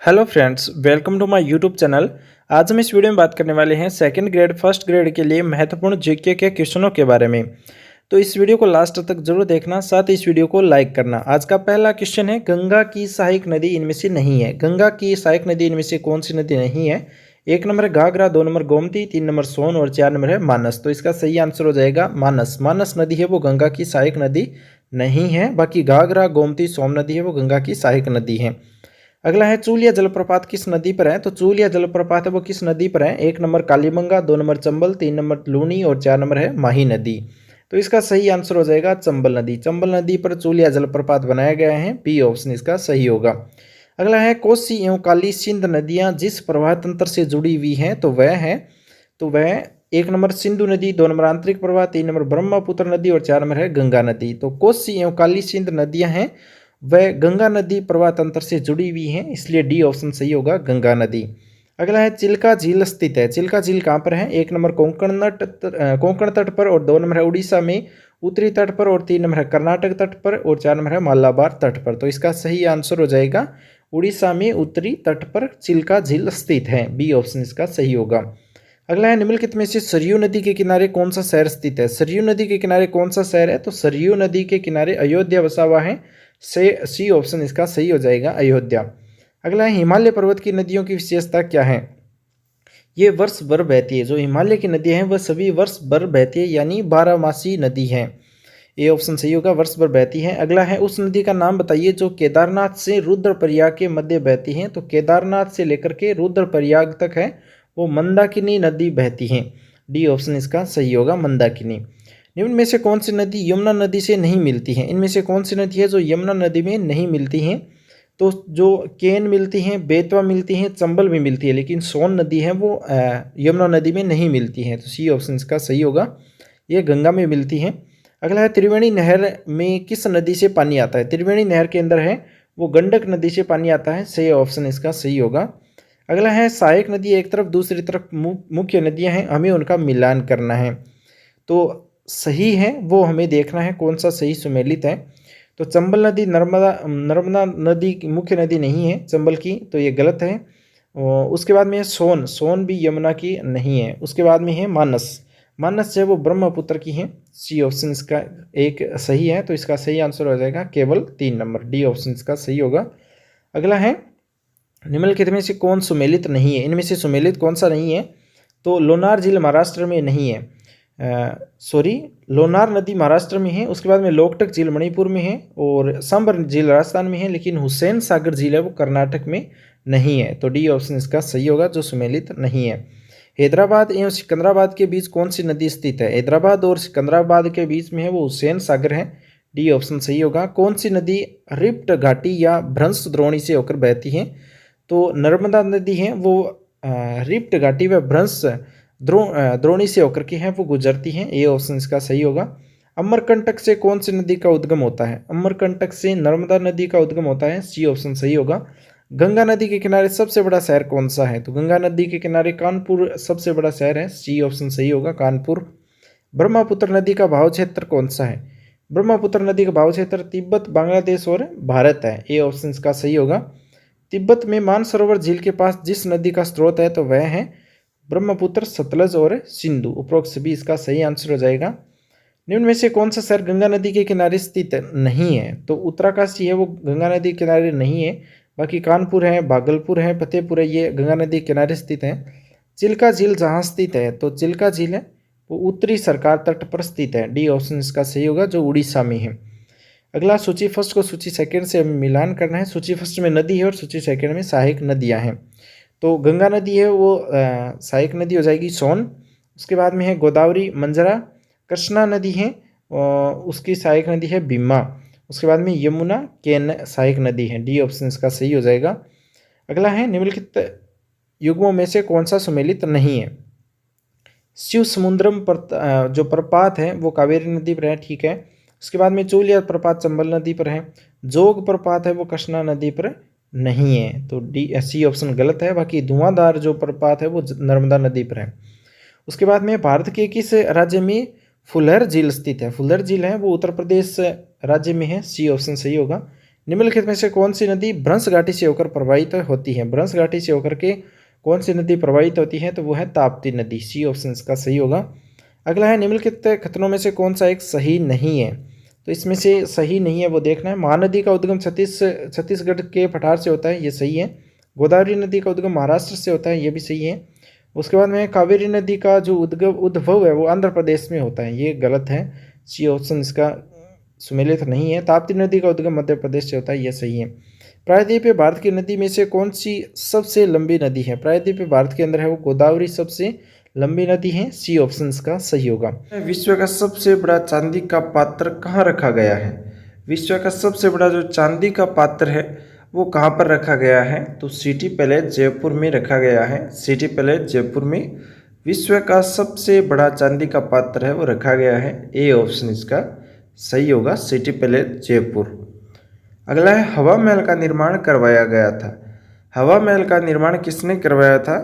Hello friends, welcome to my YouTube channel. आज हम इस वीडियो में बात करने वाले हैं सेकंड ग्रेड फर्स्ट ग्रेड के लिए महत्वपूर्ण जीके के क्वेश्चनों के बारे में। तो इस वीडियो को लास्ट तक जरूर देखना, साथ ही इस वीडियो को लाइक करना। आज का पहला क्वेश्चन है, गंगा की सहायक नदी इनमें से नहीं है। गंगा की सहायक नदी इनमें से कौन सी नदी नहीं है? एक नंबर है घाघरा, दो नंबर गोमती, तीन नंबर सोन और चार नंबर है मानस। तो इसका सही आंसर हो जाएगा मानस। मानस नदी है वो गंगा की सहायक नदी नहीं है। बाकी घाघरा, गोमती, सोम नदी है वो गंगा की सहायक नदी है। अगला है, चूलिया जलप्रपात किस नदी पर है? तो चूलिया जलप्रपात है वो किस नदी पर है? एक नंबर कालीबंगा, दो नंबर चंबल, तीन नंबर लूनी और चार नंबर है माही नदी। तो इसका सही आंसर हो जाएगा चंबल नदी। चंबल नदी पर चूलिया जलप्रपात बनाया गया है। बी ऑप्शन इसका सही होगा। अगला है, कोसी एवं काली सिंध नदियां जिस प्रवाह तंत्र से जुड़ी हुई हैं तो वह एक नंबर सिंधु नदी, दो नंबर आंतरिक प्रवाह, तीन नंबर ब्रह्मपुत्र नदी और चार नंबर है गंगा नदी। तो कोसी एवं काली सिंध नदियां हैं वह गंगा नदी प्रवाह तंत्र से जुड़ी हुई हैं, इसलिए डी ऑप्शन सही होगा, गंगा नदी। अगला है, चिल्का झील स्थित है। चिल्का झील कहाँ पर है? एक नंबर कोंकण तट पर और दो नंबर है उड़ीसा में उत्तरी तट पर और तीन नंबर है कर्नाटक तट पर और चार नंबर है मालाबार तट पर। तो इसका सही आंसर हो जाएगा उड़ीसा में उत्तरी तट पर चिल्का झील स्थित है। बी ऑप्शन इसका सही होगा। अगला है, निम्नलिखित में से सरयू नदी के किनारे कौन सा शहर स्थित है? सरयू नदी के किनारे कौन सा शहर है? तो सरयू नदी के किनारे अयोध्या बसा हुआ है। सी ऑप्शन इसका सही हो जाएगा, अयोध्या। अगला है, हिमालय पर्वत की नदियों की विशेषता क्या है? ये वर्ष भर बहती है। जो हिमालय की नदियां हैं वह सभी वर्ष भर बहती है, यानी 12 मासी नदी है। ये ऑप्शन सही होगा, वर्ष भर बहती है। अगला है, उस नदी का नाम बताइए जो केदारनाथ से रुद्रप्रयाग के मध्य बहती है। तो केदारनाथ से लेकर के रुद्रप्रयाग तक है वो मंदाकिनी नदी बहती है। डी ऑप्शन इसका सही होगा, मंदाकिनी। निम्न में से कौन सी नदी यमुना नदी से नहीं मिलती है? इनमें से कौन सी नदी है जो यमुना नदी में नहीं मिलती हैं? तो जो केन मिलती हैं, बेतवा मिलती हैं, चंबल भी मिलती है, लेकिन सोन नदी है वो यमुना नदी में नहीं मिलती है। तो सी ऑप्शन इसका सही होगा, ये गंगा में मिलती हैं। अगला है, त्रिवेणी नहर में किस नदी से पानी आता है? त्रिवेणी नहर के अंदर है वो गंडक नदी से पानी आता है। सही ऑप्शन इसका सही होगा। अगला है, सहायक नदी एक तरफ दूसरी तरफ मुख्य नदियां हैं, हमें उनका मिलान करना है। तो सही है वो हमें देखना है कौन सा सही सुमेलित है। तो चंबल नदी नर्मदा नदी की मुख्य नदी नहीं है चंबल की, तो ये गलत है। उसके बाद में है सोन। सोन भी यमुना की नहीं है। उसके बाद में है मानस। मानस जो है वो ब्रह्मपुत्र की है। सी ऑप्शन इसका एक सही है, तो इसका सही आंसर हो जाएगा केवल 3 नंबर। डी ऑप्शन इसका सही होगा। अगला है, निम्नलिखित में से कौन सुमेलित नहीं है? इनमें से सुमेलित कौन सा नहीं है? तो लोनार झील महाराष्ट्र में नहीं है। लोनार नदी महाराष्ट्र में है। उसके बाद में लोकटक झील मणिपुर में है और सांबर झील राजस्थान में है, लेकिन हुसैन सागर झील है वो कर्नाटक में नहीं है। तो डी ऑप्शन इसका सही होगा, जो सुमेलित नहीं है। हैदराबाद एवं सिकंदराबाद के बीच कौन सी नदी स्थित है? हैदराबाद और सिकंदराबाद के बीच में है वो हुसैन सागर है। डी ऑप्शन सही होगा। कौन सी नदी रिफ्ट घाटी या भ्रंश द्रोणी से होकर बहती है? तो नर्मदा नदी है वो रिफ्ट घाटी व भ्रंश द्रोणी से होकर के है वो गुजरती हैं। ये ऑप्शन इसका सही होगा। अमरकंटक से कौन सी नदी का उद्गम होता है? अमरकंटक से नर्मदा नदी का उद्गम होता है। सी ऑप्शन सही होगा। गंगा नदी के किनारे सबसे बड़ा शहर कौन सा है? तो गंगा नदी के किनारे कानपुर सबसे बड़ा शहर है। सी ऑप्शन सही होगा, कानपुर। ब्रह्मपुत्र नदी का भाव क्षेत्र कौन सा है? ब्रह्मपुत्र नदी का भाव क्षेत्र तिब्बत, बांग्लादेश और भारत है। ये ऑप्शन इसका सही होगा। तिब्बत में मानसरोवर झील के पास जिस नदी का स्रोत है तो वह है ब्रह्मपुत्र, सतलज और सिंधु। उपरोक्त सभी इसका सही आंसर हो जाएगा। निम्न में से कौन सा शहर गंगा नदी के किनारे स्थित नहीं है? तो उत्तराकाशी है वो गंगा नदी के किनारे नहीं है। बाकी कानपुर है, भागलपुर है, फतेहपुर है, ये गंगा नदी के किनारे स्थित है। चिल्का झील जहाँ स्थित है तो चिल्का झील है वो उत्तरी सरकार तट पर स्थित है। डी ऑप्शन इसका सही होगा, जो उड़ीसा में है। अगला, सूची फर्स्ट को सूची सेकंड से मिलान करना है। सूची फर्स्ट में नदी है और सूची सेकंड में सहायक नदियाँ हैं। तो गंगा नदी है वो सहायक नदी हो जाएगी सोन। उसके बाद में है गोदावरी, मंजरा। कृष्णा नदी है उसकी सहायक नदी है भीमा। उसके बाद में यमुना, केन सहायक नदी है। डी ऑप्शन इसका सही हो जाएगा। अगला है, निम्नलिखित युग्मों में से कौन सा सुमेलित नहीं है? शिव समुद्रम जो प्रपात है वो कावेरी नदी पर है, ठीक है। उसके बाद में चूलिया प्रपात चंबल नदी पर है। जोग प्रपात है वो कृष्णा नदी पर नहीं है। तो डी सी ऑप्शन गलत है। बाकी धुआंधार जो प्रपात है वो नर्मदा नदी पर है। उसके बाद में भारत के किस राज्य में फुलहर झील स्थित है? फुलहर झील है वो उत्तर प्रदेश राज्य में है। सी ऑप्शन सही होगा। निम्नलिखित में से कौन सी नदी भ्रंश घाटी से होकर प्रवाहित होती है? भ्रंश घाटी से होकर के कौन सी नदी प्रवाहित होती है? तो वो है ताप्ती नदी। सी ऑप्शन इसका सही होगा। अगला है निम्नलिखित कथनों में से कौन सा एक सही नहीं है? तो इसमें से सही नहीं है वो देखना है। महानदी का उद्गम छत्तीसगढ़ के पठार से होता है, ये सही है। गोदावरी नदी का उद्गम महाराष्ट्र से होता है, ये भी सही है। उसके बाद में कावेरी नदी का जो उद्भव है वो आंध्र प्रदेश में होता है, ये गलत है। सी ऑप्शन इसका सुमेलित नहीं है। ताप्ती नदी का उद्गम मध्य प्रदेश से होता है, यह सही है। प्रायद्वीपीय भारत की नदी में से कौन सी सबसे लंबी नदी है? प्रायद्वीपीय भारत के अंदर है वो गोदावरी सबसे लंबी नदी है। सी ऑप्शन का सही होगा। विश्व का सबसे बड़ा चांदी का पात्र कहाँ रखा गया है? विश्व का सबसे बड़ा जो चांदी का पात्र है वो कहाँ पर रखा गया है? तो सिटी पैलेस जयपुर में रखा गया है। सिटी पैलेस जयपुर में विश्व का सबसे बड़ा चांदी का पात्र है वो रखा गया है। ए ऑप्शन इसका सही होगा, सिटी पैलेस जयपुर। अगला है हवा महल का निर्माण करवाया गया था। हवा महल का निर्माण किसने करवाया था?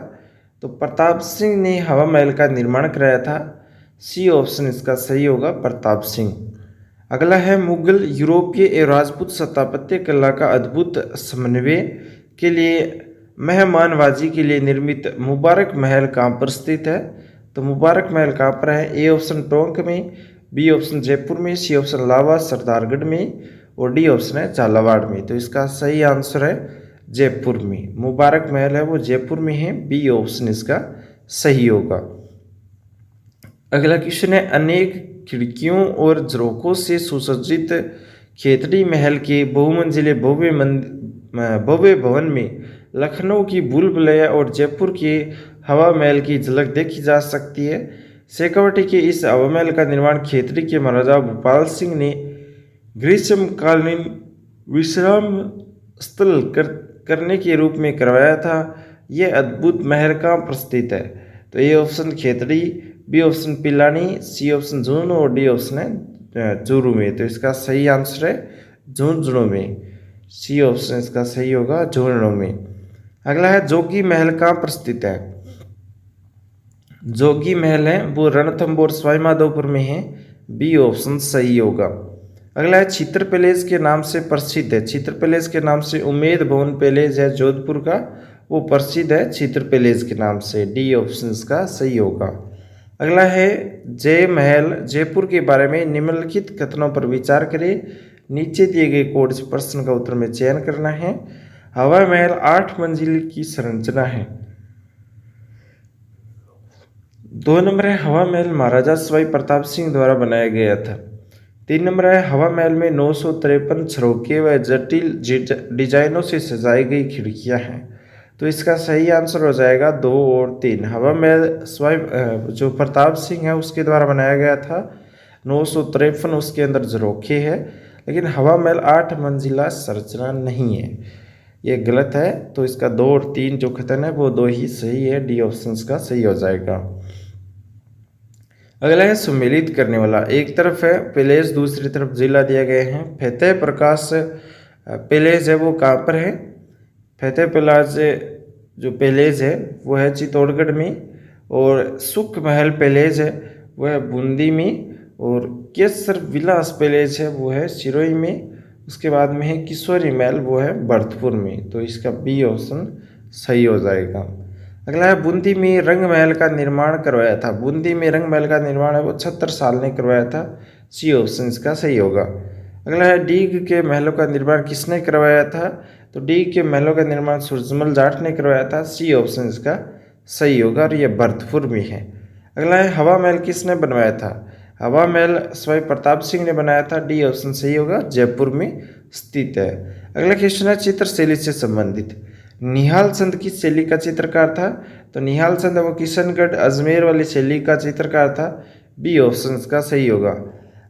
तो प्रताप सिंह ने हवा महल का निर्माण कराया था। सी ऑप्शन इसका सही होगा, प्रताप सिंह। अगला है मुगल, यूरोपीय एवं राजपूत स्थापत्य कला का अद्भुत समन्वय के लिए मेहमानवाजी के लिए निर्मित मुबारक महल कहाँ पर स्थित है? तो मुबारक महल कहाँ पर है? ए ऑप्शन टोंक में, बी ऑप्शन जयपुर में, सी ऑप्शन लावा सरदारगढ़ में और डी ऑप्शन है झालावाड़ में। तो इसका सही आंसर है जयपुर में। मुबारक महल है वो जयपुर में है। बी ऑप्शन इसका सही होगा। अगला क्वेश्चन है अनेक खिड़कियों और झरोकों से सुसज्जित खेतड़ी महल के बहुमंजिले भव्य भवन में लखनऊ की भूल भुलैया और जयपुर के हवा महल की झलक देखी जा सकती है। शेखावटी के इस हवा महल का निर्माण खेतड़ी के महाराजा भूपाल सिंह ने ग्रीष्मकालीन विश्राम स्थल करने के रूप में करवाया था। यह अद्भुत महल कहाँ पर स्थित है? तो A option Khetri, B option Pilani, C option Jhunjhunu और डी ऑप्शन है चूरू में। तो इसका सही आंसर है झुंझुनू में। सी ऑप्शन इसका सही होगा, झुंझुनू में। अगला है जोगी महल कहाँ पर स्थित है? जोगी महल है वो रणथंभौर सवाईमाधोपुर में है। बी ऑप्शन सही होगा। अगला है चित्र पैलेस के नाम से प्रसिद्ध है। चित्र पैलेस के नाम से उमेद भवन पैलेस है जोधपुर का, वो प्रसिद्ध है चित्र पैलेस के नाम से। डी ऑप्शन इसका सही होगा। अगला है जय महल जयपुर के बारे में निम्नलिखित कथनों पर विचार करें। नीचे दिए गए कोड से प्रश्न का उत्तर में चयन करना है। हवा महल 8 मंजिल की संरचना है। 2 नंबर है हवा महल महाराजा सवाई प्रताप सिंह द्वारा बनाया गया था। 3 नंबर है हवा महल में 953 झरोखे व जटिल डिजाइनों से सजाई गई खिड़कियां हैं। तो इसका सही आंसर हो जाएगा 2 और 3। हवा महल स्वयं जो प्रताप सिंह है उसके द्वारा बनाया गया था। 953 उसके अंदर झरोखे है, लेकिन हवा महल 8 मंजिला संरचना नहीं है, ये गलत है। तो इसका 2 और 3 जो कथन है वो 2 ही सही है। डी ऑप्शन का सही हो जाएगा। अगला है सुमेलित करने वाला। एक तरफ है पैलेस, दूसरी तरफ जिला दिया गया है। फतेह प्रकाश पैलेस है वो कहाँ पर है? फतेह पैलेस जो पैलेस है वो है चित्तौड़गढ़ में, और सुख महल पैलेस है वो है बूंदी में, और केसर विलास पैलेस है वो है सिरोही में। उसके बाद में है किशोरी महल वो है भरतपुर में। तो इसका बी ऑप्शन सही हो जाएगा। अगला है बूंदी में रंग महल का निर्माण करवाया था। बूंदी में रंग महल का निर्माण है वो 76 साल ने करवाया था। सी ऑप्शन इसका सही होगा। अगला है डीग के महलों का निर्माण किसने करवाया था? तो डीग के महलों का निर्माण सूरजमल जाट ने करवाया था। सी ऑप्शन इसका सही होगा, और यह भरतपुर में है। अगला है हवा महल किसने बनवाया था? हवा महल सवाई प्रताप सिंह ने बनाया था। डी ऑप्शन सही होगा, जयपुर में स्थित है। अगला क्वेश्चन है चित्र शैली से संबंधित। निहाल चंद किस शैली का चित्रकार था? तो निहाल चंद वो किशनगढ़ अजमेर वाली शैली का चित्रकार था। बी ऑप्शन का सही होगा।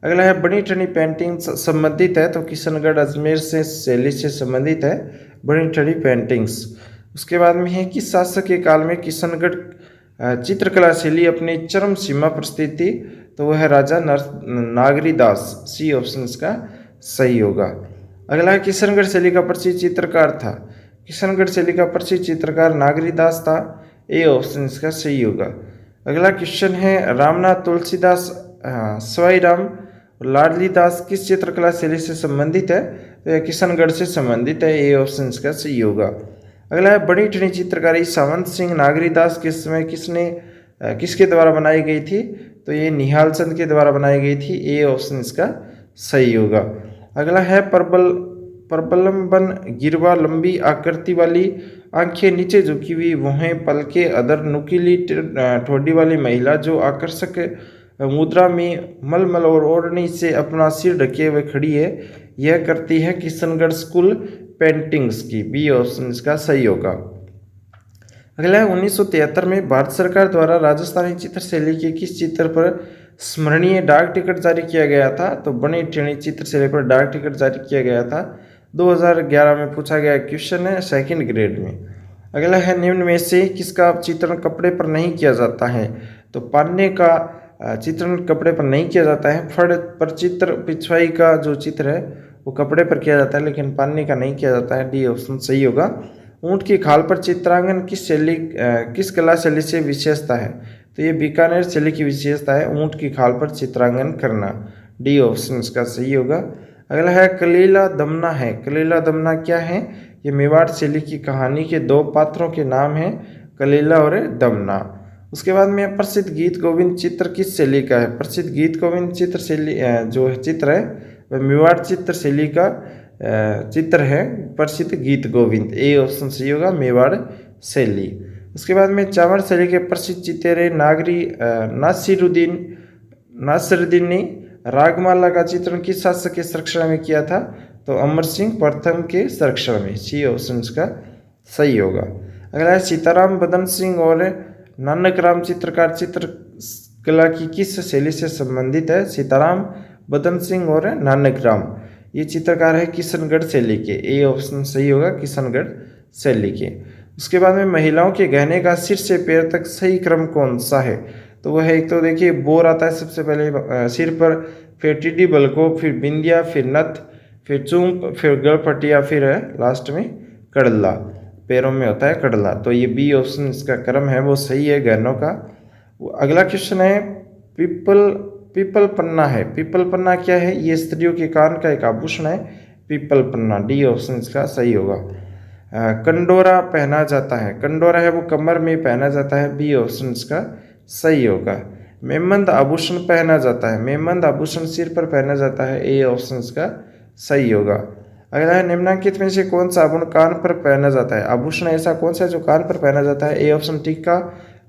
अगला है बनी ठनी पेंटिंग संबंधित है, तो किशनगढ़ अजमेर से शैली से संबंधित है बनी ठनी पेंटिंग्स। उसके बाद में है कि शासक के काल में किशनगढ़ चित्रकला शैली अपनी चरम सीमा पर स्थित थी, तो वह है राजा नागरीदास। सी ऑप्शन इसका सही होगा। अगला है किशनगढ़ शैली का प्रसिद्ध चित्रकार था। किशनगढ़ शैली का प्रसिद्ध चित्रकार नागरीदास था। ए ऑप्शन इसका सही होगा। अगला क्वेश्चन है रामनाथ तुलसीदास सवाई राम और लाडली दास किस चित्रकला शैली से संबंधित है? तो यह किशनगढ़ से संबंधित है। ए ऑप्शन इसका सही होगा। अगला है बड़ी ठनी चित्रकारी सावंत सिंह नागरीदास के समय किसके द्वारा बनाई गई थी? तो ये निहाल चंद के द्वारा बनाई गई थी। ए ऑप्शन इसका सही होगा। अगला है प्रबलम्बन गिरवा लंबी आकृति वाली, आंखें नीचे झुकी हुई, वहें पलके अधर, नुकीली ठोडी वाली महिला जो आकर्षक मुद्रा में मलमल और ओढ़नी से अपना सिर ढके हुए खड़ी है, यह करती है किशनगढ़ स्कूल पेंटिंग्स की। बी ऑप्शन इसका सही होगा। अगला है 1973 में भारत सरकार द्वारा राजस्थानी चित्रशैली के किस चित्र पर स्मरणीय डाक टिकट जारी किया गया था? तो बड़ी ठनी चित्रशैली पर डाक टिकट जारी किया गया था। 2011 में पूछा गया क्वेश्चन है, सेकंड ग्रेड में। अगला है निम्न में से किसका चित्रण कपड़े पर नहीं किया जाता है? तो पान्ने का चित्रण कपड़े पर नहीं किया जाता है। फड़ पर चित्र पिछवाई का जो चित्र है वो कपड़े पर किया जाता है, लेकिन पान्ने का नहीं किया जाता है। डी ऑप्शन सही होगा। ऊंट की खाल पर चित्रांकन किस कला शैली से विशेषता है? तो ये बीकानेर शैली की विशेषता है, ऊंट की खाल पर चित्रांकन करना। डी ऑप्शन इसका सही होगा। अगला है कलीला दमना है। कलीला दमना क्या है? ये मेवाड़ शैली की कहानी के दो पात्रों के नाम हैं, कलीला और दमना। उसके बाद में प्रसिद्ध गीत गोविंद चित्र किस शैली का है? प्रसिद्ध गीत गोविंद चित्र शैली जो चित्र है वह मेवाड़ चित्र शैली का चित्र है, प्रसिद्ध गीत गोविंद। ए ऑप्शन सही होगा, मेवाड़ शैली। उसके बाद में चावड़ शैली के प्रसिद्ध चितेरे नासिरुद्दीन ने रागमाला का चित्रण किस शासक के संरक्षण में किया था? तो अमर सिंह प्रथम के संरक्षण में। सी ऑप्शन इसका सही होगा। अगला है सीताराम बदन सिंह और नानकराम चित्रकार चित्रकला की किस शैली से संबंधित है? सीताराम बदन सिंह और नानकराम ये चित्रकार है किशनगढ़ शैली के। ए ऑप्शन सही होगा, किशनगढ़ शैली के। उसके बाद में महिलाओं के गहने का सिर से पैर तक सही क्रम कौन सा है? तो वह है, एक तो देखिए बोर आता है सबसे पहले सिर पर, फिर टिड्डी बलको, फिर बिंदिया, फिर नथ, फिर चूंक, फिर गलपटिया, फिर है लास्ट में कड़ला, पैरों में होता है कड़ला। तो ये बी ऑप्शन इसका क्रम है वो सही है गहनों का। अगला क्वेश्चन है पीपल पन्ना है। पीपल पन्ना क्या है? ये स्त्रियों के कान का एक आभूषण है, पीपल पन्ना। डी ऑप्शन इसका सही होगा। कंडोरा पहना जाता है, कंडोरा है वो कमर में पहना जाता है। बी ऑप्शन इसका सही होगा। मेमंद आभूषण पहना जाता है, मेमंद आभूषण सिर पर पहना जाता है। ए ऑप्शन इसका सही होगा। अगला है निम्नलिखित में से कौन सा आभूषण कान पर पहना जाता है? आभूषण ऐसा कौन सा है जो कान पर पहना जाता है? ए ऑप्शन टीका,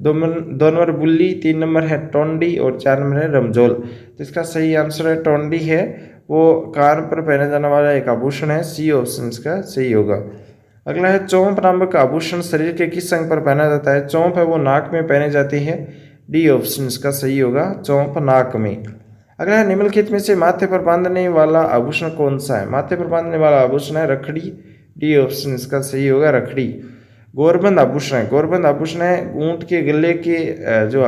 2 नंबर बुल्ली, 3 नंबर है टोंडी और 4 नंबर है रमजोल। तो इसका सही आंसर है टोंडी है, वो कान पर पहना जाने वाला एक आभूषण है। सी ऑप्शन इसका सही होगा। अगला है चौंप नामक आभूषण शरीर के किस अंग पर पहना जाता है? चौंप है वो नाक में पहनी जाती है। डी ऑप्शन इसका सही होगा, चौंप नाक में। अगला है निम्नलिखित में से माथे पर बांधने वाला आभूषण कौन सा है? माथे पर बांधने वाला आभूषण है रखड़ी। डी ऑप्शन इसका सही होगा, रखड़ी। गोरबंद आभूषण है, गोरबंद आभूषण है ऊंट के गले के जो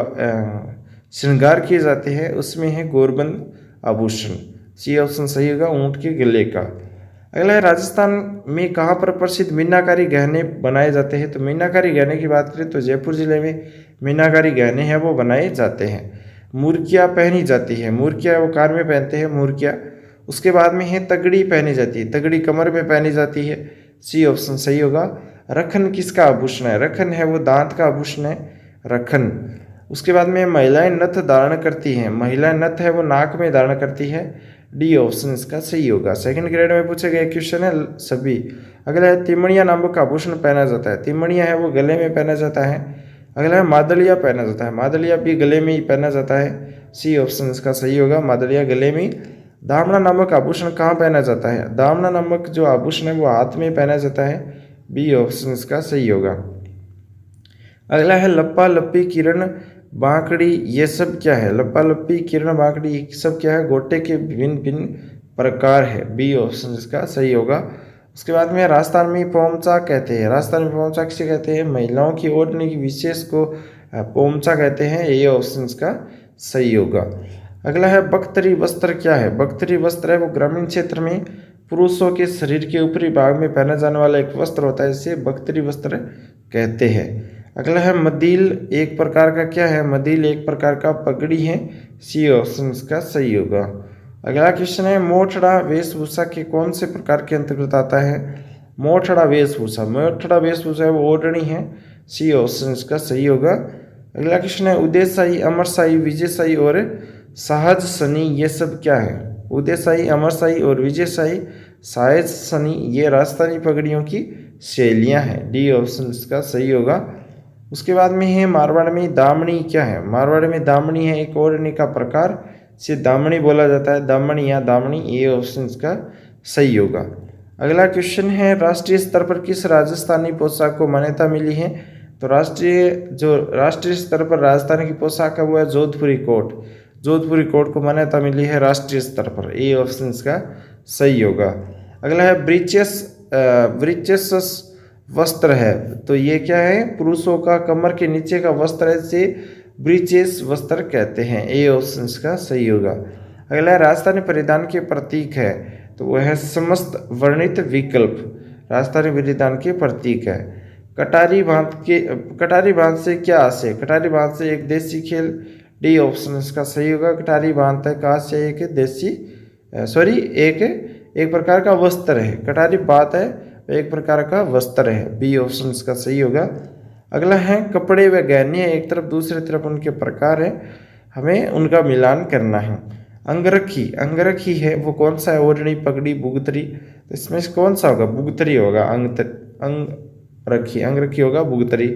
श्रृंगार किए जाते हैं उसमें है गोरबंद आभूषण। सी ऑप्शन सही होगा, ऊंट के गले का। अगला है राजस्थान में कहाँ पर प्रसिद्ध मीनाकारी गहने बनाए जाते हैं? तो मीनाकारी गहने की बात करें तो जयपुर जिले में मीनाकारी गहने हैं वो बनाए जाते हैं। मुर्किया पहनी जाती है, मुर्किया वो कान में पहनते हैं मुर्किया। उसके बाद में है तगड़ी पहनी जाती है, तगड़ी कमर में पहनी जाती है। सी ऑप्शन सही होगा। रखन किसका आभूषण है? रखन है वो दांत का आभूषण है, रखन। उसके बाद में महिलाएं नथ धारण करती हैं, महिलाएं नथ है वो नाक में धारण करती है। डी ऑप्शन इसका सही होगा। सेकंड ग्रेड में पूछे गए क्वेश्चन है सभी। अगला है तिमणिया नामक का आभूषण पहना जाता है, तिमणिया है वो गले में पहना जाता है। अगला है मादलिया पहना जाता है, मादलिया भी गले में ही पहना जाता है। सी ऑप्शन इसका सही होगा, मादलिया गले में। दामना नामक आभूषण कहाँ पहना जाता है? दामना नामक जो आभूषण है वो हाथ में पहना जाता है। बी ऑप्शन इसका सही होगा। अगला है लप्पा लप्पी किरण बांकड़ी, ये सब क्या है? लप्पा लप्पी किरण बांकड़ी ये सब क्या है? गोटे के भिन्न भिन्न प्रकार है। बी ऑप्शन इसका सही होगा। उसके बाद में राजस्थान में पोमचा कहते हैं, राजस्थान में पोमचा किसे कहते हैं? महिलाओं की ओढ़ने की विशेष को पोमचा कहते हैं। ये ऑप्शन इसका सही होगा। अगला है बख्तरी वस्त्र क्या है? बख्तरी वस्त्र है वो ग्रामीण क्षेत्र में पुरुषों के शरीर के ऊपरी भाग में पहना जाने वाला एक वस्त्र होता है, इसे बख्तरी वस्त्र कहते हैं। अगला है मदील एक प्रकार का क्या है? मदील एक प्रकार का पगड़ी है। सी ऑप्शन इसका सही होगा। अगला क्वेश्चन है मोठड़ा वेशभूषा के कौन से प्रकार के अंतर्गत आता है? मोठड़ा वेशभूषा है वो ओढ़नी है, सी ऑप्शन इसका सही होगा। अगला क्वेश्चन है उदयशाही, अमरशाही, विजयशाही और सहज सनी ये सब क्या है? उदयशाही, अमरशाही और विजयशाही, सहज सनी ये राजस्थानी पगड़ियों की शैलियाँ हैं, डी ऑप्शन इसका सही होगा। उसके बाद में है मारवाड़ में दामनी क्या है? मारवाड़ में दामनी है एक ओढ़नी का प्रकार, से दामनी बोला जाता है, दामनी या दामनी, ये ऑप्शन इसका सही होगा। अगला क्वेश्चन है राष्ट्रीय स्तर पर किस राजस्थानी पोशाक को मान्यता मिली है? तो राष्ट्रीय स्तर पर राजस्थान की पोशाक है वो है जोधपुरी कोट। जोधपुरी कोट को मान्यता मिली है राष्ट्रीय स्तर पर, ए ऑप्शन इसका सही होगा। अगला है ब्रीचेस वस्त्र है, तो ये क्या है? पुरुषों का कमर के नीचे का वस्त्र है, से ब्रीचेस वस्त्र कहते हैं, ए ऑप्शन इसका सही होगा। अगला है राजस्थानी परिधान के प्रतीक है, तो वह है समस्त वर्णित विकल्प, राजस्थानी परिधान के प्रतीक है। कटारी बांध से क्या आशय? कटारी बांध से एक देसी खेल, डी ऑप्शन इसका सही होगा। कटारी बांध का से एक देसी एक प्रकार का वस्त्र है, कटारी बात है एक प्रकार का वस्त्र है, बी ऑप्शन इसका सही होगा। अगला है कपड़े व गहने एक तरफ दूसरी तरफ उनके प्रकार है, हमें उनका मिलान करना है। अंगरखी है वो कौन सा है? ओढ़नी, पगड़ी, बुगतरी, तो इसमें से कौन सा होगा? बुगतरी होगा। अंगरखी होगा बुगतरी।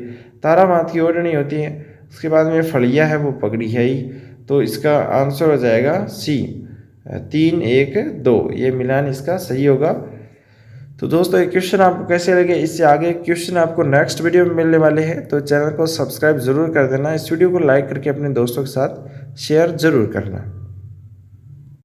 तारा मात की ओढ़नी होती है, उसके बाद में फड़िया है वो पगड़ी है ही, तो इसका आंसर हो जाएगा सी 3 1 2, ये मिलान इसका सही होगा। तो दोस्तों ये क्वेश्चन आपको कैसे लगे? इससे आगे क्वेश्चन आपको नेक्स्ट वीडियो में मिलने वाले हैं, तो चैनल को सब्सक्राइब जरूर कर देना, इस वीडियो को लाइक करके अपने दोस्तों के साथ शेयर जरूर करना।